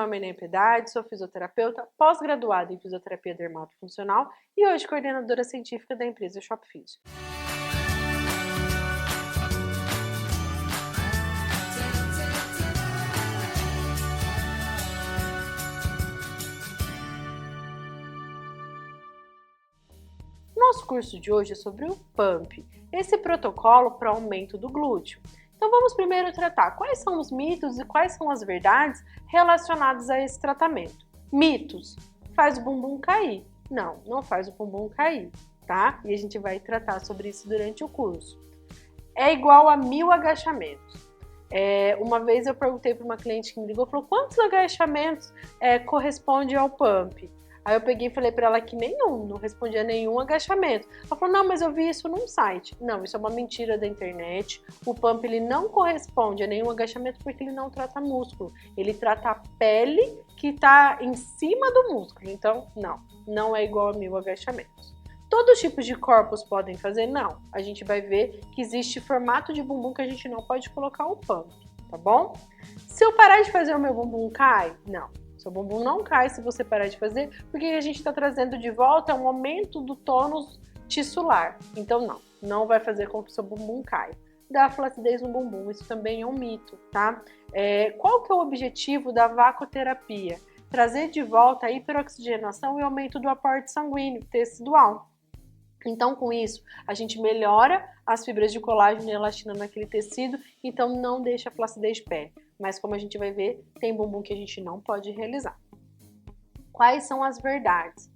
nome é Nenê Piedade, sou fisioterapeuta, pós-graduada em fisioterapia dermatofuncional e hoje coordenadora científica da empresa ShopFisio. Nosso curso de hoje é sobre o PUMP, esse protocolo para aumento do glúteo. Então vamos primeiro tratar quais são os mitos e quais são as verdades relacionadas a esse tratamento. Mitos: faz o bumbum cair. Não, não faz o bumbum cair, tá? E a gente vai tratar sobre isso durante o curso. É igual a 1000 agachamentos. Uma vez eu perguntei para uma cliente que me ligou, falou, quantos agachamentos corresponde ao PUMP? Aí eu peguei e falei para ela que nenhum, não respondia a nenhum agachamento. Ela falou, não, mas eu vi isso num site. Não, isso é uma mentira da internet. O PUMP ele não corresponde a nenhum agachamento porque ele não trata músculo. Ele trata a pele que está em cima do músculo. Então, não é igual a 1000 agachamentos. Todos os tipos de corpos podem fazer? Não. A gente vai ver que existe formato de bumbum que a gente não pode colocar o PUMP, tá bom? Se eu parar de fazer, o meu bumbum cai? Não. Seu bumbum não cai se você parar de fazer, porque a gente está trazendo de volta um aumento do tônus tissular. Então não vai fazer com que o seu bumbum caia. Dá flacidez no bumbum, isso também é um mito, tá? Qual que é o objetivo da vacoterapia? Trazer de volta a hiperoxigenação e aumento do aporte sanguíneo tecidual. Então, com isso, a gente melhora as fibras de colágeno e elastina naquele tecido, então não deixa a flacidez de pé. Mas como a gente vai ver, tem bumbum que a gente não pode realizar. Quais são as verdades?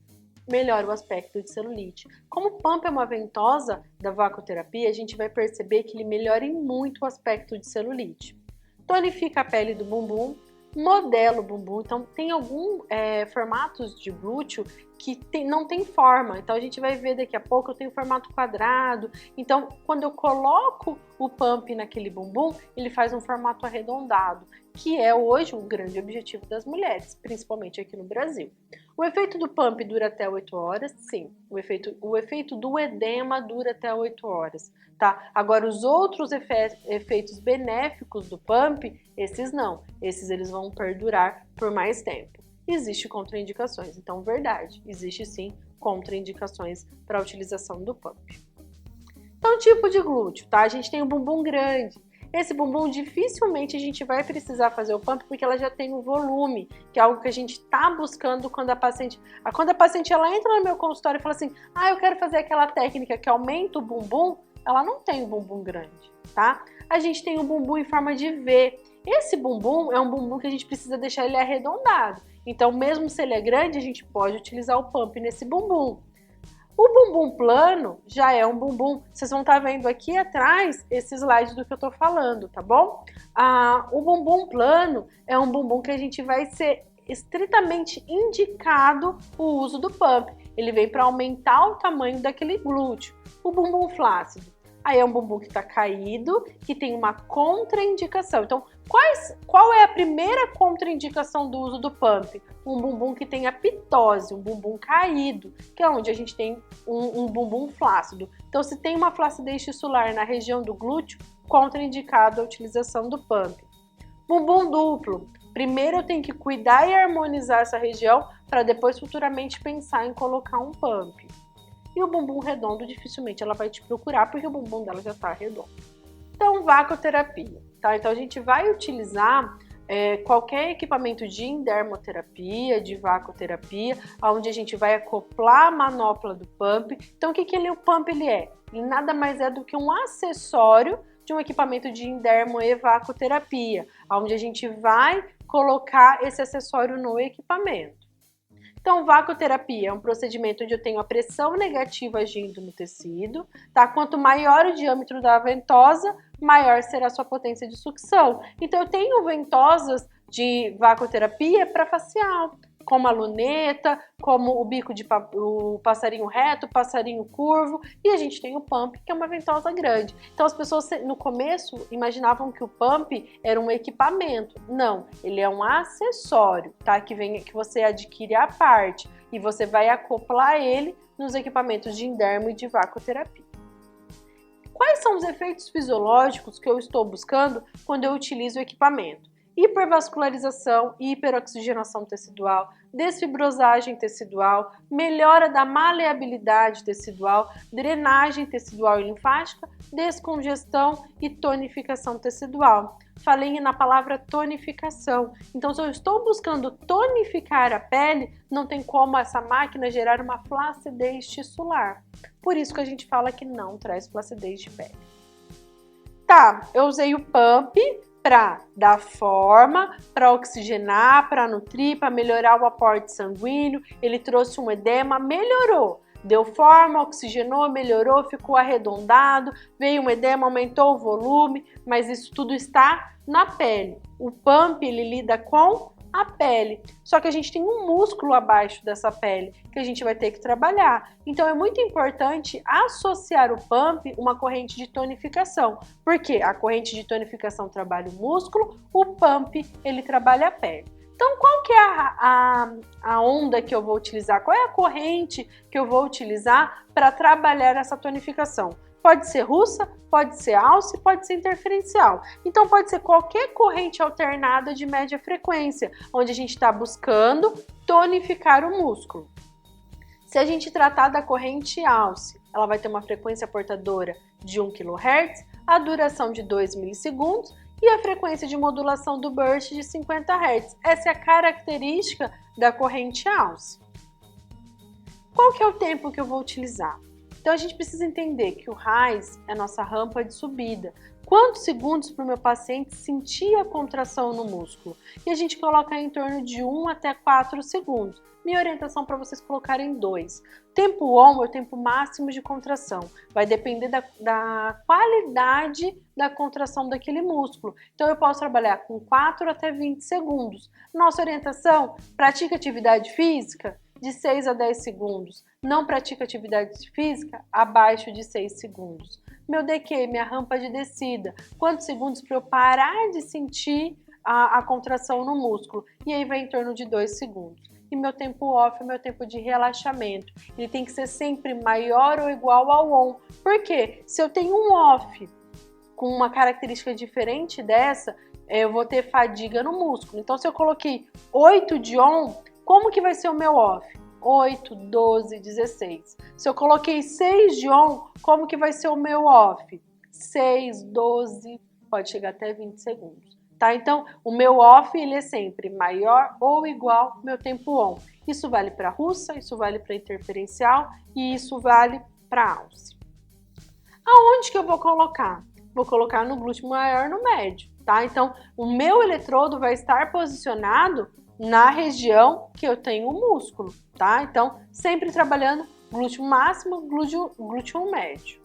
Melhora o aspecto de celulite. Como o PUMP é uma ventosa da vacoterapia, a gente vai perceber que ele melhora em muito o aspecto de celulite. Tonifica a pele do bumbum, modela o bumbum, então tem alguns formatos de glúteo que não tem forma, então a gente vai ver daqui a pouco, eu tenho formato quadrado, então quando eu coloco o PUMP naquele bumbum, ele faz um formato arredondado, que é hoje um grande objetivo das mulheres, principalmente aqui no Brasil. O efeito do PUMP dura até 8 horas, sim, o efeito do edema dura até 8 horas, tá? Agora os outros efeitos benéficos do PUMP, esses não, esses eles vão perdurar por mais tempo. Existem contraindicações, então verdade, existe sim contraindicações para a utilização do PUMP. Então, tipo de glúteo, tá? A gente tem um bumbum grande. Esse bumbum dificilmente a gente vai precisar fazer o PUMP porque ela já tem um volume, que é algo que a gente está buscando quando a paciente ela entra no meu consultório e fala assim, eu quero fazer aquela técnica que aumenta o bumbum, ela não tem um bumbum grande, tá? A gente tem um bumbum em forma de V. Esse bumbum é um bumbum que a gente precisa deixar ele arredondado. Então, mesmo se ele é grande, a gente pode utilizar o PUMP nesse bumbum. O bumbum plano já é um bumbum, vocês vão estar vendo aqui atrás esse slide do que eu estou falando, tá bom? O bumbum plano é um bumbum que a gente vai ser estritamente indicado o uso do PUMP. Ele vem para aumentar o tamanho daquele glúteo. O bumbum flácido, aí é um bumbum que está caído, que tem uma contraindicação. Então, qual é a primeira contraindicação do uso do PUMP? Um bumbum que tem pitose, um bumbum caído, que é onde a gente tem um bumbum flácido. Então, se tem uma flacidez tissular na região do glúteo, contraindicado a utilização do PUMP. Bumbum duplo. Primeiro eu tenho que cuidar e harmonizar essa região para depois futuramente pensar em colocar um PUMP. E o bumbum redondo, dificilmente ela vai te procurar, porque o bumbum dela já está redondo. Então, vacoterapia, tá? Então, a gente vai utilizar qualquer equipamento de endermoterapia, de vacoterapia, onde a gente vai acoplar a manopla do PUMP. Então, o PUMP ele é? Ele nada mais é do que um acessório de um equipamento de endermo e vacoterapia, onde a gente vai colocar esse acessório no equipamento. Então, vacoterapia é um procedimento onde eu tenho a pressão negativa agindo no tecido, tá? Quanto maior o diâmetro da ventosa, maior será a sua potência de sucção. Então, eu tenho ventosas de vacoterapia para facial, como a luneta, como o bico o passarinho reto, o passarinho curvo, e a gente tem o PUMP, que é uma ventosa grande. Então as pessoas no começo imaginavam que o PUMP era um equipamento. Não, ele é um acessório, tá? Que você adquire à parte e você vai acoplar ele nos equipamentos de endermo e de vacoterapia. Quais são os efeitos fisiológicos que eu estou buscando quando eu utilizo o equipamento? hipervascularização e hiperoxigenação tecidual, desfibrosagem tecidual, melhora da maleabilidade tecidual, drenagem tecidual e linfática, descongestão e tonificação tecidual. Falei na palavra tonificação. Então, se eu estou buscando tonificar a pele, não tem como essa máquina gerar uma flacidez tissular. Por isso que a gente fala que não traz flacidez de pele. Tá, eu usei o pump para dar forma, para oxigenar, para nutrir, para melhorar o aporte sanguíneo. Ele trouxe um edema, melhorou. Deu forma, oxigenou, melhorou, ficou arredondado, veio um edema, aumentou o volume, mas isso tudo está na pele. O pump, ele lida com a pele, só que a gente tem um músculo abaixo dessa pele que a gente vai ter que trabalhar. Então é muito importante associar o pump uma corrente de tonificação, porque a corrente de tonificação trabalha o músculo, o pump ele trabalha a pele. Então, qual que é a onda que eu vou utilizar? Qual é a corrente que eu vou utilizar para trabalhar essa tonificação? Pode ser russa, pode ser alce, pode ser interferencial. Então, pode ser qualquer corrente alternada de média frequência, onde a gente está buscando tonificar o músculo. Se a gente tratar da corrente alce, ela vai ter uma frequência portadora de 1 kHz, a duração de 2 milissegundos, e a frequência de modulação do burst de 50 Hz. Essa é a característica da corrente alce. Qual que é o tempo que eu vou utilizar? Então a gente precisa entender que o RAIS é a nossa rampa de subida. Quantos segundos para o meu paciente sentir a contração no músculo? E a gente coloca em torno de 1 até 4 segundos. Minha orientação para vocês colocarem 2. Tempo ON é o tempo máximo de contração. Vai depender da qualidade da contração daquele músculo. Então eu posso trabalhar com 4 até 20 segundos. Nossa orientação, pratica atividade física de 6 a 10 segundos. Não pratica atividade física abaixo de 6 segundos. Meu DQ, minha rampa de descida, quantos segundos para eu parar de sentir a contração no músculo? E aí vai em torno de 2 segundos. E meu tempo off é meu tempo de relaxamento. Ele tem que ser sempre maior ou igual ao on. Por quê? Se eu tenho um off com uma característica diferente dessa, eu vou ter fadiga no músculo. Então, se eu coloquei 8 de on, como que vai ser o meu off? 8, 12, 16. Se eu coloquei 6 de on, como que vai ser o meu off? 6, 12, pode chegar até 20 segundos. Tá? Então, o meu off ele é sempre maior ou igual ao meu tempo on. Isso vale para russa, isso vale para interferencial e isso vale para alce. Aonde que eu vou colocar? Vou colocar no glúteo maior no médio, tá? Então, o meu eletrodo vai estar posicionado na região que eu tenho o músculo, tá? Então, sempre trabalhando glúteo máximo, glúteo médio.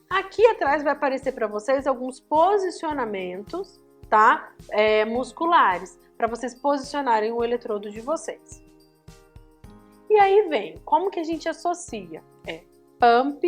Aqui atrás vai aparecer para vocês alguns posicionamentos, tá? Musculares, para vocês posicionarem o eletrodo de vocês. E aí vem, como que a gente associa? Pump,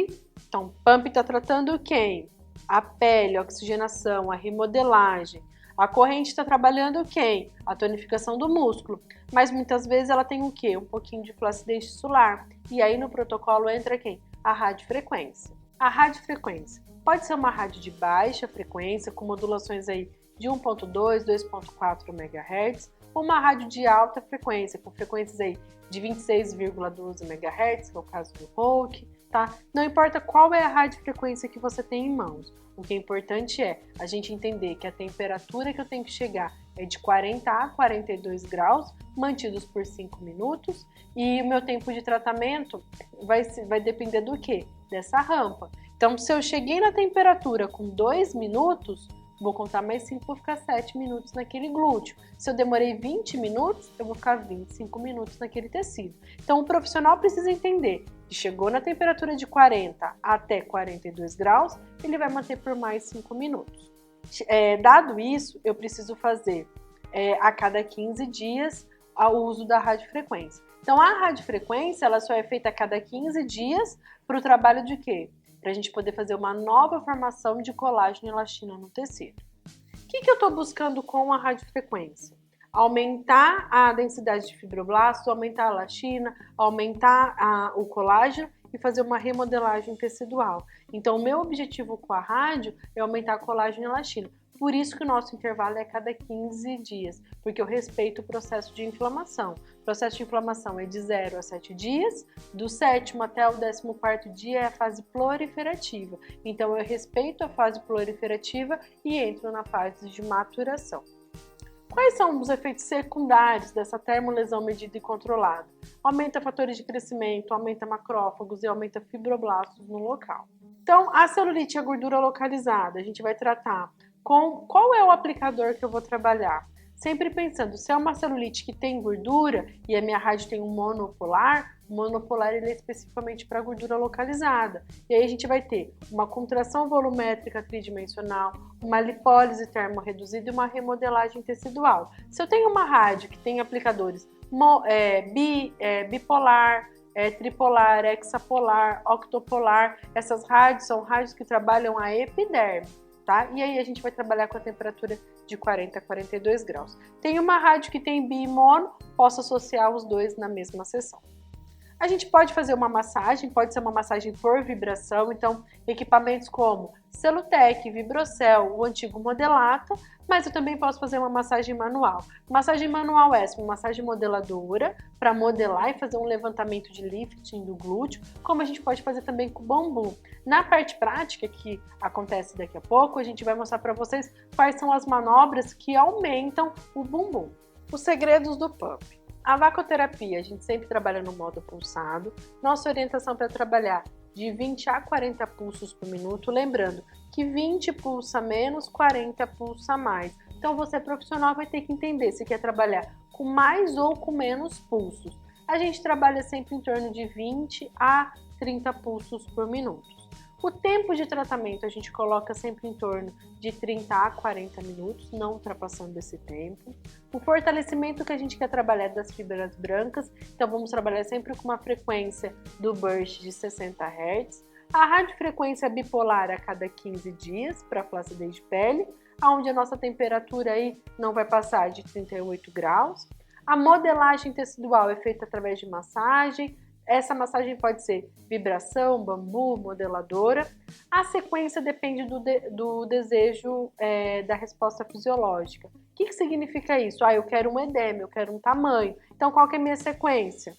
então pump está tratando quem? A pele, a oxigenação, a remodelagem. A corrente está trabalhando quem? A tonificação do músculo. Mas muitas vezes ela tem o quê? Um pouquinho de flacidez tissular. E aí no protocolo entra quem? A radiofrequência. A radiofrequência pode ser uma rádio de baixa frequência, com modulações aí de 1.2, 2.4 MHz, ou uma rádio de alta frequência, com frequências aí de 26,12 MHz, que é o caso do Hulk, tá? Não importa qual é a radiofrequência que você tem em mãos, o que é importante é a gente entender que a temperatura que eu tenho que chegar é de 40 a 42 graus, mantidos por 5 minutos, e o meu tempo de tratamento vai depender do quê? Dessa rampa. Então, se eu cheguei na temperatura com 2 minutos, vou contar mais 5, vou ficar 7 minutos naquele glúteo. Se eu demorei 20 minutos, eu vou ficar 25 minutos naquele tecido. Então, o profissional precisa entender que chegou na temperatura de 40 até 42 graus, ele vai manter por mais 5 minutos. Dado isso, eu preciso fazer a cada 15 dias o uso da radiofrequência. Então, a radiofrequência ela só é feita a cada 15 dias para o trabalho de quê? Para a gente poder fazer uma nova formação de colágeno e elastina no tecido. O que eu estou buscando com a radiofrequência? Aumentar a densidade de fibroblastos, aumentar a elastina, aumentar o colágeno e fazer uma remodelagem tecidual. Então, o meu objetivo com a rádio é aumentar colágeno e elastina. Por isso que o nosso intervalo é a cada 15 dias, porque eu respeito o processo de inflamação. O processo de inflamação é de 0 a 7 dias, do 7º até o 14º dia é a fase proliferativa. Então eu respeito a fase proliferativa e entro na fase de maturação. Quais são os efeitos secundários dessa termolesão medida e controlada? Aumenta fatores de crescimento, aumenta macrófagos e aumenta fibroblastos no local. Então, a celulite e a gordura localizada, a gente vai tratar com qual é o aplicador que eu vou trabalhar. Sempre pensando, se é uma celulite que tem gordura e a minha rádio tem um monopolar, o monopolar ele é especificamente para gordura localizada. E aí a gente vai ter uma contração volumétrica tridimensional, uma lipólise termorreduzida e uma remodelagem tecidual. Se eu tenho uma rádio que tem aplicadores bipolar, tripolar, hexapolar, octopolar, essas rádios são rádios que trabalham a epiderme. Tá? E aí a gente vai trabalhar com a temperatura de 40 a 42 graus. Tem uma rádio que tem bi e mono, posso associar os dois na mesma sessão. A gente pode fazer uma massagem, pode ser uma massagem por vibração, então equipamentos como Celutec, Vibrocel, o antigo Modelata, mas eu também posso fazer uma massagem manual. Massagem manual é uma massagem modeladora para modelar e fazer um levantamento de lifting do glúteo, como a gente pode fazer também com o bambu. Na parte prática, que acontece daqui a pouco, a gente vai mostrar para vocês quais são as manobras que aumentam o bumbum. Os segredos do pump. A vacoterapia, a gente sempre trabalha no modo pulsado. Nossa orientação para trabalhar de 20 a 40 pulsos por minuto, lembrando que 20 pulsa menos, 40 pulsa mais. Então você profissional vai ter que entender se quer trabalhar com mais ou com menos pulsos. A gente trabalha sempre em torno de 20 a 30 pulsos por minuto. O tempo de tratamento a gente coloca sempre em torno de 30 a 40 minutos, não ultrapassando esse tempo. O fortalecimento que a gente quer trabalhar é das fibras brancas, então vamos trabalhar sempre com uma frequência do burst de 60 Hz. A radiofrequência bipolar a cada 15 dias para flacidez de pele, onde a nossa temperatura aí não vai passar de 38 graus. A modelagem tecidual é feita através de massagem. Essa massagem pode ser vibração, bambu, modeladora. A sequência depende do desejo da resposta fisiológica. O que significa isso? Eu quero um edema, eu quero um tamanho. Então, qual que é a minha sequência?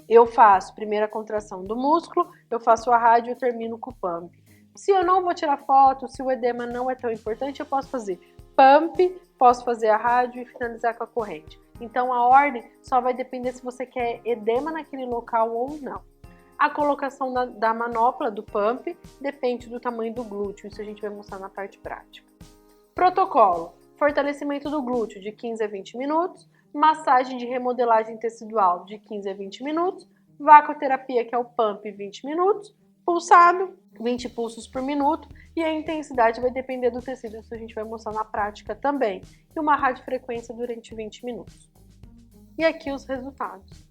Eu faço primeiro a contração do músculo, eu faço a rádio e eu termino com o pump. Se eu não vou tirar foto, se o edema não é tão importante, eu posso fazer pump, posso fazer a rádio e finalizar com a corrente. Então a ordem só vai depender se você quer edema naquele local ou não. A colocação da manopla, do pump, depende do tamanho do glúteo, isso a gente vai mostrar na parte prática. Protocolo: fortalecimento do glúteo de 15 a 20 minutos, massagem de remodelagem tecidual de 15 a 20 minutos, vacoterapia, que é o pump, 20 minutos, pulsado, 20 pulsos por minuto, e a intensidade vai depender do tecido, isso a gente vai mostrar na prática também, e uma radiofrequência durante 20 minutos. E aqui os resultados.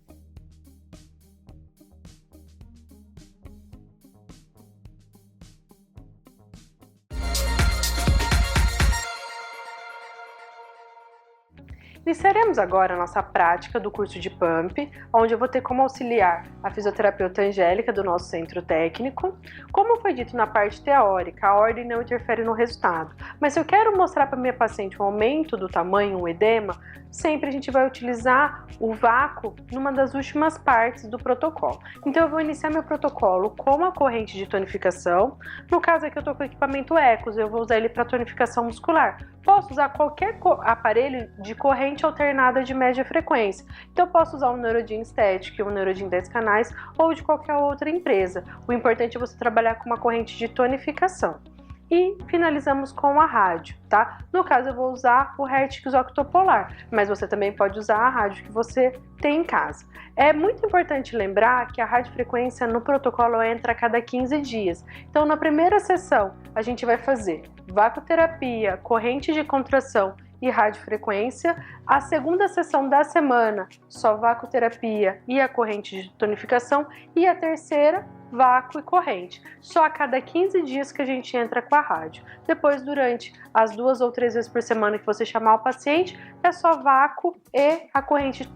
Iniciaremos agora a nossa prática do curso de PUMP, onde eu vou ter como auxiliar a fisioterapeuta Angélica do nosso centro técnico. Como foi dito na parte teórica, a ordem não interfere no resultado, mas se eu quero mostrar para minha paciente um aumento do tamanho, um edema, sempre a gente vai utilizar o vácuo numa das últimas partes do protocolo. Então eu vou iniciar meu protocolo com a corrente de tonificação. No caso aqui eu estou com o equipamento Ecos, eu vou usar ele para tonificação muscular. Posso usar qualquer aparelho de corrente alternada de média frequência. Então eu posso usar um Neurodin Static, um Neurodin 10 canais ou de qualquer outra empresa. O importante é você trabalhar com uma corrente de tonificação. E finalizamos com a rádio, tá? No caso eu vou usar o Hertz octopolar, mas você também pode usar a rádio que você tem em casa. É muito importante lembrar que a radiofrequência no protocolo entra a cada 15 dias. Então na primeira sessão a gente vai fazer vacoterapia, corrente de contração e radiofrequência. A segunda sessão da semana, só vacoterapia e a corrente de tonificação. E a terceira, vácuo e corrente. Só a cada 15 dias que a gente entra com a rádio. Depois, durante as 2 ou 3 vezes por semana que você chamar o paciente, é só vácuo e a corrente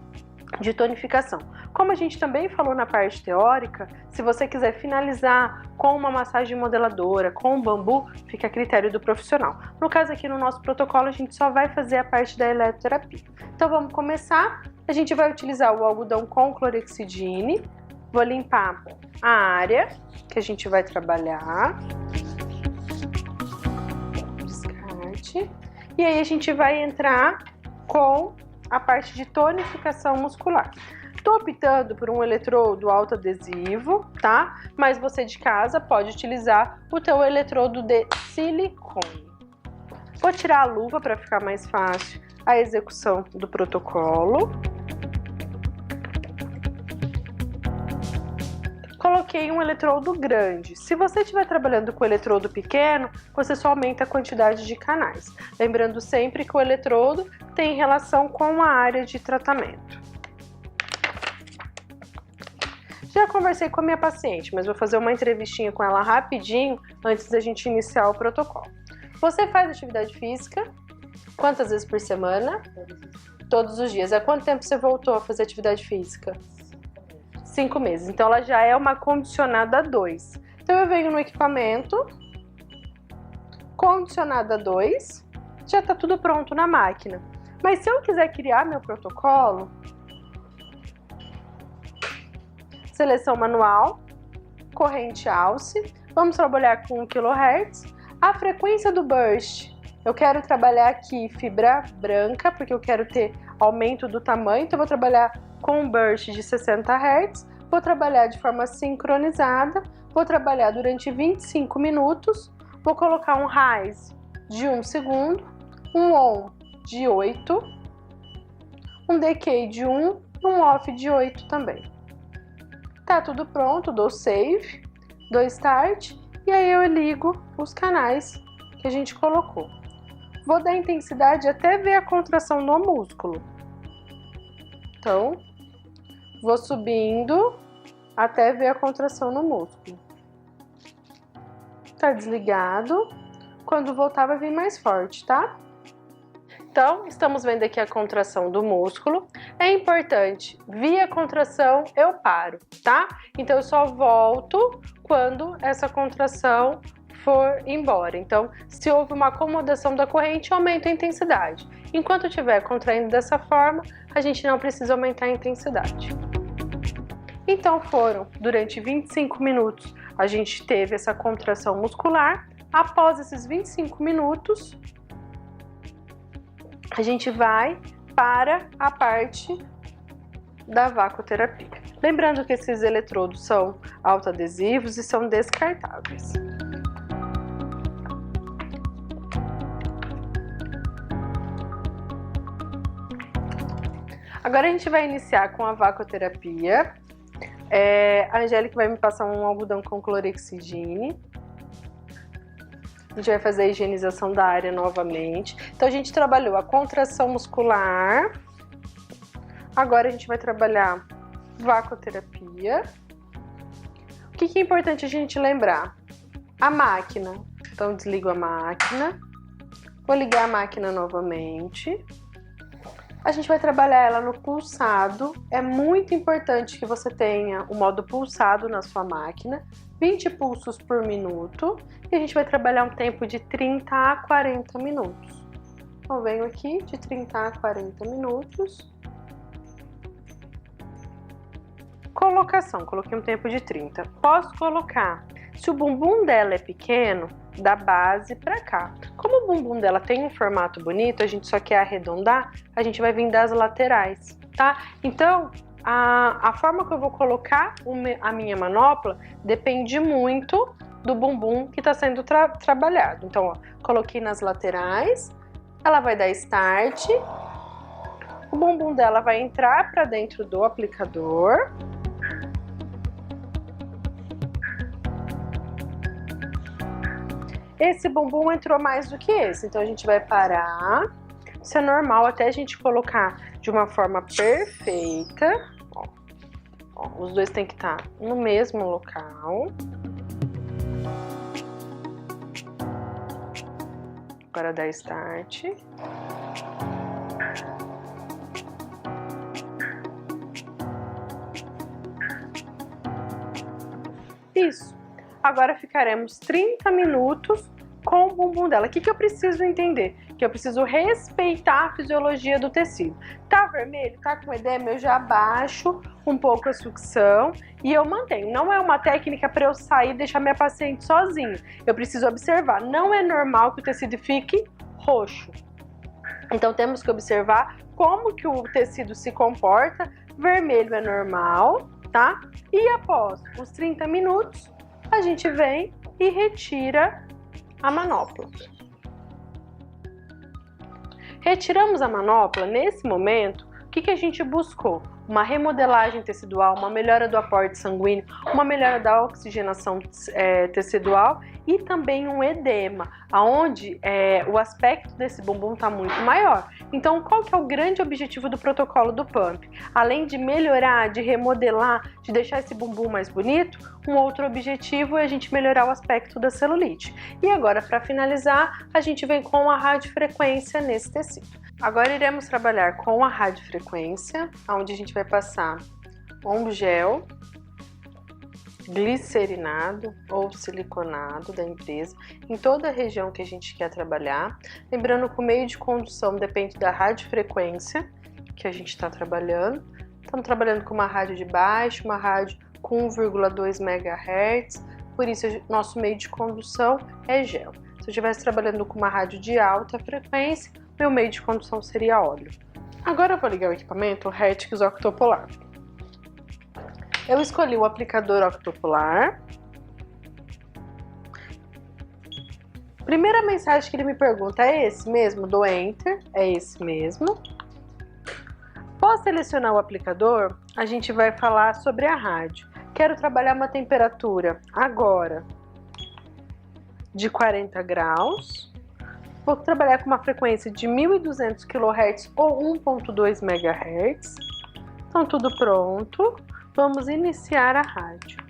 de tonificação. Como a gente também falou na parte teórica, se você quiser finalizar com uma massagem modeladora, com bambu, fica a critério do profissional. No caso aqui no nosso protocolo, a gente só vai fazer a parte da eletroterapia. Então vamos começar. A gente vai utilizar o algodão com clorexidine. Vou limpar a área que a gente vai trabalhar. Descarte. E aí a gente vai entrar com a parte de tonificação muscular. Tô optando por um eletrodo autoadesivo, tá? Mas você de casa pode utilizar o teu eletrodo de silicone. Vou tirar a luva para ficar mais fácil a execução do protocolo. Coloquei um eletrodo grande. Se você estiver trabalhando com eletrodo pequeno, você só aumenta a quantidade de canais. Lembrando sempre que o eletrodo tem relação com a área de tratamento. Já conversei com a minha paciente, mas vou fazer uma entrevistinha com ela rapidinho antes da gente iniciar o protocolo. Você faz atividade física? Quantas vezes por semana? Todos os dias. Há quanto tempo você voltou a fazer atividade física? 5 meses. Então ela já é uma condicionada 2. Então eu venho no equipamento, condicionada 2, já está tudo pronto na máquina. Mas se eu quiser criar meu protocolo, seleção manual, corrente alce, vamos trabalhar com 1 kHz. A frequência do burst, eu quero trabalhar aqui fibra branca, porque eu quero ter aumento do tamanho, então eu vou trabalhar com um burst de 60 Hz, vou trabalhar de forma sincronizada, vou trabalhar durante 25 minutos, vou colocar um rise de 1 segundo, um on de 8, um decay de 1, um off de 8 também. Tá tudo pronto, dou save, dou start e aí eu ligo os canais que a gente colocou. Vou dar intensidade até ver a contração no músculo. Então, vou subindo até ver a contração no músculo. Tá desligado. Quando voltar vai vir mais forte, tá? Então, estamos vendo aqui a contração do músculo. É importante, via contração eu paro, tá? Então eu só volto quando essa contração for embora. Então, se houve uma acomodação da corrente, aumenta a intensidade. Enquanto estiver contraindo dessa forma, a gente não precisa aumentar a intensidade. Então foram, durante 25 minutos, a gente teve essa contração muscular. Após esses 25 minutos, a gente vai para a parte da vacoterapia. Lembrando que esses eletrodos são autoadesivos e são descartáveis. Agora a gente vai iniciar com a vacoterapia. A Angélica vai me passar um algodão com clorexidine. A gente vai fazer a higienização da área novamente. Então a gente trabalhou a contração muscular. Agora a gente vai trabalhar vacoterapia. O que é importante a gente lembrar? A máquina. Então desligo a máquina. Vou ligar a máquina novamente. A gente vai trabalhar ela no pulsado. É muito importante que você tenha o modo pulsado na sua máquina. 20 pulsos por minuto. E a gente vai trabalhar um tempo de 30 a 40 minutos. Então venho aqui de 30 a 40 minutos. Colocação, coloquei um tempo de 30. Posso colocar, se o bumbum dela é pequeno, da base pra cá. Como o bumbum dela tem um formato bonito, a gente só quer arredondar, a gente vai vir das laterais, tá? Então, a forma que eu vou colocar a minha manopla depende muito do bumbum que está sendo trabalhado. Então, ó, coloquei nas laterais, ela vai dar start, o bumbum dela vai entrar para dentro do aplicador. Esse bumbum entrou mais do que esse, então a gente vai parar. Isso é normal até a gente colocar de uma forma perfeita. Ó, os dois tem que estar no mesmo local. Agora dá start. Isso. Agora ficaremos 30 minutos com o bumbum dela. O que eu preciso entender? Que eu preciso respeitar a fisiologia do tecido. Tá vermelho, tá com edema, eu já abaixo um pouco a sucção e eu mantenho. Não é uma técnica para eu sair e deixar minha paciente sozinha. Eu preciso observar. Não é normal que o tecido fique roxo. Então temos que observar como que o tecido se comporta. Vermelho é normal, tá? E após os 30 minutos, a gente vem e retira a manopla. Retiramos a manopla, nesse momento, o que a gente buscou? Uma remodelagem tecidual, uma melhora do aporte sanguíneo, uma melhora da oxigenação tecidual e também um edema, onde o aspecto desse bumbum está muito maior. Então, qual que é o grande objetivo do protocolo do PUMP? Além de melhorar, de remodelar, de deixar esse bumbum mais bonito, um outro objetivo é a gente melhorar o aspecto da celulite. E agora, para finalizar, a gente vem com a radiofrequência nesse tecido. Agora iremos trabalhar com a radiofrequência, onde a gente vai passar um gel glicerinado ou siliconado da empresa em toda a região que a gente quer trabalhar. Lembrando que o meio de condução depende da radiofrequência que a gente está trabalhando. Estamos trabalhando com uma rádio de baixo, uma rádio com 1,2 MHz, por isso nosso meio de condução é gel. Se eu estivesse trabalhando com uma rádio de alta frequência, meu meio de condução seria óleo. Agora eu vou ligar o equipamento, o Hertix Octopolar. Eu escolhi o aplicador octopolar. Primeira mensagem que ele me pergunta é esse mesmo? Dou Enter, é esse mesmo. Após selecionar o aplicador, a gente vai falar sobre a rádio. Quero trabalhar uma temperatura agora de 40 graus. Vou trabalhar com uma frequência de 1.200 kHz ou 1.2 MHz. Então, tudo pronto. Vamos iniciar a rádio.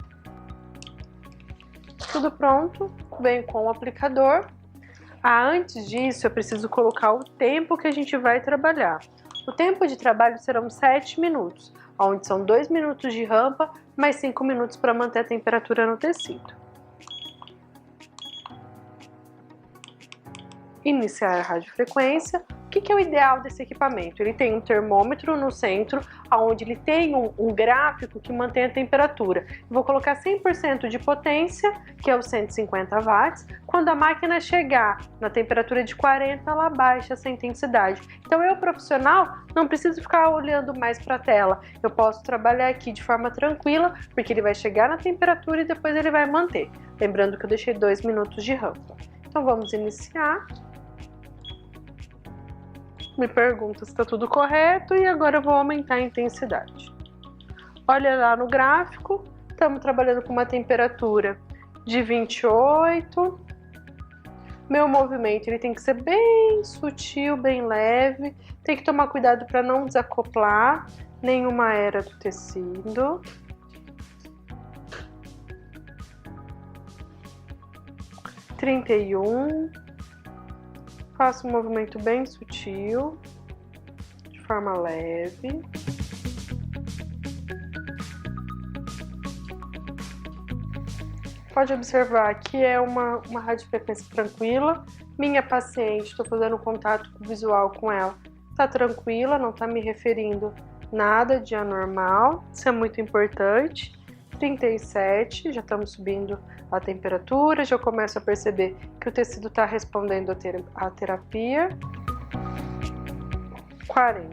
Tudo pronto, venho com o aplicador. Antes disso, eu preciso colocar o tempo que a gente vai trabalhar. O tempo de trabalho serão 7 minutos, onde são 2 minutos de rampa, mais 5 minutos para manter a temperatura no tecido. Iniciar a radiofrequência. O que é o ideal desse equipamento? Ele tem um termômetro no centro, onde ele tem um gráfico que mantém a temperatura. Eu vou colocar 100% de potência, que é os 150 watts. Quando a máquina chegar na temperatura de 40, ela baixa essa intensidade. Então eu, profissional, não preciso ficar olhando mais para a tela. Eu posso trabalhar aqui de forma tranquila, porque ele vai chegar na temperatura e depois ele vai manter. Lembrando que eu deixei 2 minutos de rampa. Então vamos iniciar. Me pergunta se está tudo correto e agora eu vou aumentar a intensidade. Olha lá no gráfico, estamos trabalhando com uma temperatura de 28. Meu movimento ele tem que ser bem sutil, bem leve. Tem que tomar cuidado para não desacoplar nenhuma era do tecido. Faço um movimento bem sutil, de forma leve. Pode observar que é uma radiofrequência tranquila. Minha paciente, estou fazendo contato visual com ela, está tranquila, não está me referindo nada de anormal. Isso é muito importante. 37, já estamos subindo a temperatura, já começo a perceber que o tecido está respondendo à terapia. 40.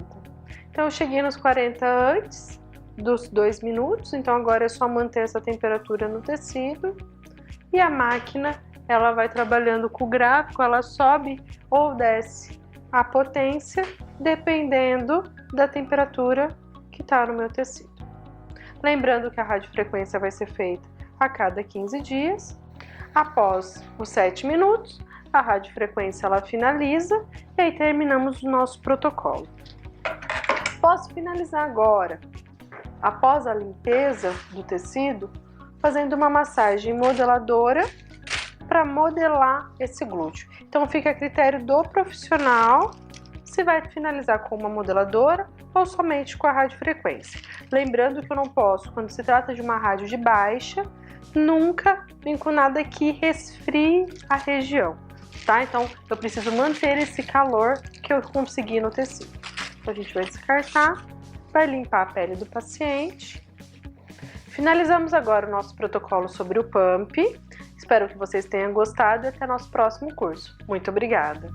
Então eu cheguei nos 40 antes dos 2 minutos, então agora é só manter essa temperatura no tecido. E a máquina, ela vai trabalhando com o gráfico, ela sobe ou desce a potência, dependendo da temperatura que está no meu tecido. Lembrando que a radiofrequência vai ser feita a cada 15 dias. Após os 7 minutos, a radiofrequência ela finaliza e aí terminamos o nosso protocolo. Posso finalizar agora, após a limpeza do tecido, fazendo uma massagem modeladora para modelar esse glúteo. Então fica a critério do profissional se vai finalizar com uma modeladora ou somente com a radiofrequência. Lembrando que eu não posso, quando se trata de uma rádio de baixa, nunca vim com nada que resfrie a região, tá? Então, eu preciso manter esse calor que eu consegui no tecido. Então, a gente vai descartar, vai limpar a pele do paciente. Finalizamos agora o nosso protocolo sobre o PAMP. Espero que vocês tenham gostado e até nosso próximo curso. Muito obrigada!